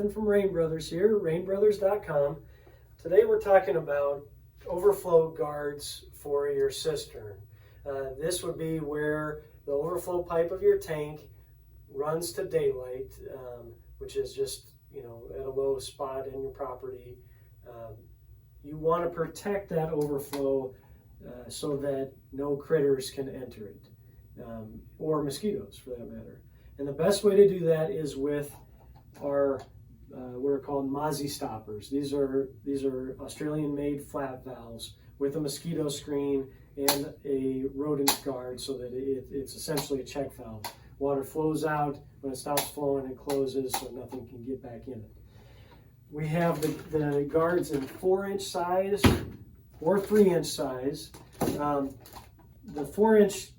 Jonathan from Rain Brothers here, rainbrothers.com. Today we're talking about overflow guards for your cistern. This would be where the overflow pipe of your tank runs to daylight, which is just, at a low spot in your property. You want to protect that overflow so that no critters can enter it, or mosquitoes for that matter. And the best way to do that is with our what are called Mozzie stoppers. These are Australian-made flat valves with a mosquito screen and a rodent guard, so that it's essentially a check valve. Water flows out. When it stops flowing, it closes, so nothing can get back in it. We have the guards in 4-inch size or 3-inch size. The 4-inch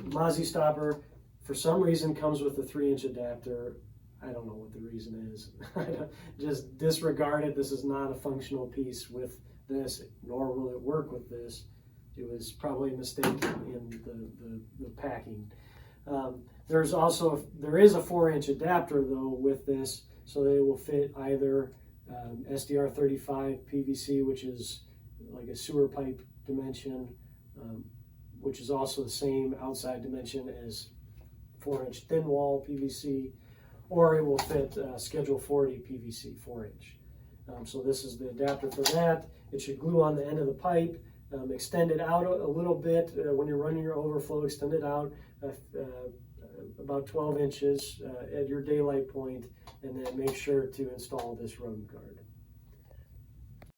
Mozzie stopper, for some reason, comes with a 3-inch adapter. I don't know what the reason is. Just disregard it. This is not a functional piece with this, nor will it work with this. It was probably a mistake in the packing. There is a 4-inch adapter though with this, so that it will fit either SDR35 PVC, which is like a sewer pipe dimension, which is also the same outside dimension as 4-inch thin wall PVC, or it will fit Schedule 40 PVC 4-inch. So this is the adapter for that. It should glue on the end of the pipe. Extend it out a little bit when you're running your overflow. Extend it out about 12 inches at your daylight point, and then make sure to install this rodent guard.